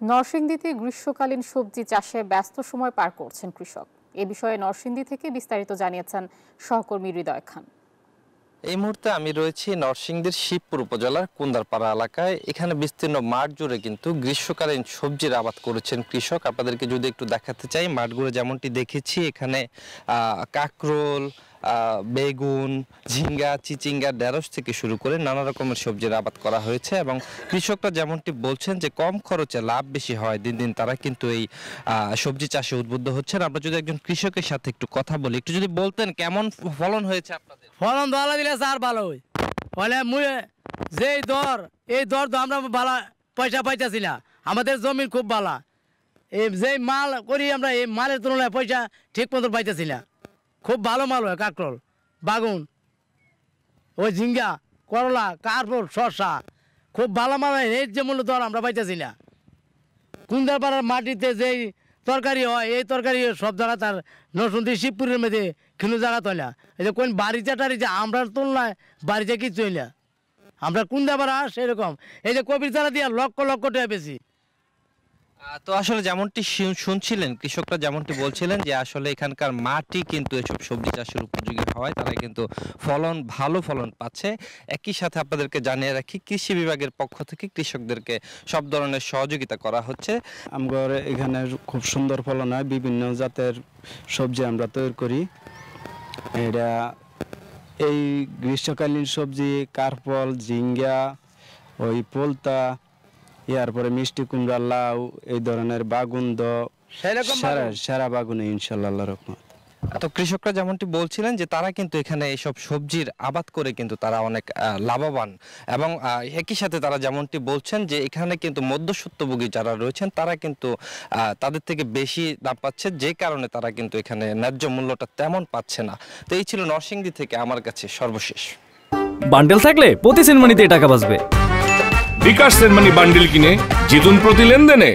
নরসিংদীতে গ্রীষ্মকালীন সবজি চাষে ব্যস্ত সময় পার করছেন কৃষক। এ বিষয়ে নরসিংদী থেকে বিস্তারিত জানিয়েছেন সহকর্মী হৃদয় খান। এই মুহূর্তে আমি রয়েছি নরসিংদীর শিবপুর উপজেলার কুন্দারপাড়া এলাকায়। এখানে বিস্তীর্ণ মাঠ জুড়ে কিন্তু গ্রীষ্মকালীন সবজির আবাদ করেছেন কৃষক। আপনাদেরকে যদি একটু দেখাতে চাই, মাঠগুলো যেমনটি দেখেছি, এখানে কাকরোল, বেগুন, ঝিঙ্গা, চিচিঙ্গা, ঢেঁড়স থেকে শুরু করে নানা রকমের সবজির আবাদ করা হয়েছে এবং কৃষকরা যেমনটি বলছেন যে কম খরচে লাভ বেশি হয়, দিন দিন তারা কিন্তু এই সবজি চাষে উদ্বুদ্ধ হচ্ছেন। আমরা যদি একজন কৃষকের সাথে একটু কথা বলি, একটু যদি বলতেন কেমন ফলন হয়েছে আপনাদের? ফলন ভালো দিলে আর ভালো হয় হলে মুই যেই দর এই দর তো আমরা ভালো পয়সা পাইতেছি না। আমাদের জমি খুব ভালো, এই যেই মাল করি আমরা এই মালের তুলনায় পয়সা ঠিক মতো পাইতেছি না। খুব ভালো মাল হয় কাকরোল, বাগুন, ওই ঝিঙ্গা, করলা, কারপোল, শসা খুব ভালো মাল হয়। এই যে মূল্য দর আমরা পাইতেছি না। কুন্দারপাড়ার মাটিতে যেই তরকারি হয় এই তরকারি সব জায়গা তার নরসিংদী শিবপুরের মধ্যে কিন্তু জায়গা তো না। এই যে কোন বাড়িতে টাড়িতে আমরা তুলনায় বাড়িতে কিছু না। আমরা কুন্দারপাড়া সেরকম এই যে কবির চারা দিয়ে লক্ষ লক্ষ টাকা বেশি। তো আসলে যেমনটি শুনছিলেন, কৃষকরা যেমনটি বলছিলেন যে আসলে এখানকার মাটি কিন্তু এসব সবজি চাষের উপযোগী হওয়ায় তারা কিন্তু ভালো ফলন পাচ্ছে। একই সাথে আপনাদেরকে জানিয়ে রাখি, কৃষি বিভাগের পক্ষ থেকে কৃষকদেরকে সব ধরনের সহযোগিতা করা হচ্ছে। আমরা এখানে খুব সুন্দর ফলন হয়, বিভিন্ন জাতের সবজি আমরা তৈরি করি। এটা এই গ্রীষ্মকালীন সবজি কারপল, ঝিঙ্গা, ওই পোলতা, এরপরে মিষ্টি কুমড়া, লাউ, এই ধরনের বাগুন্দ, সারা বাগুনে ইনশাআল্লাহ আল্লাহর রহমত। তো কৃষকরা যেমনটি বলছিলেন যে তারা কিন্তু এখানে এইসব সবজির আবাদ করে কিন্তু তারা অনেক লাভবান এবং একই সাথে তারা যেমনটি বলছেন যে এখানে কিন্তু মধ্যস্বত্বভোগী যারা রয়েছেন তারা কিন্তু তাদের থেকে বেশি দাম পাচ্ছে, যে কারণে তারা কিন্তু এখানে ন্যায্য মূল্যটা তেমন পাচ্ছে না। তো এই ছিল নরসিংদী থেকে আমার কাছে সর্বশেষ। বান্ডেল থাকলে প্রতি সেনমানিতে টাকা বাঁচবে। বিকাশ সেনমানি বান্ডেল কিনে জিতুন প্রতি লেনদেনে।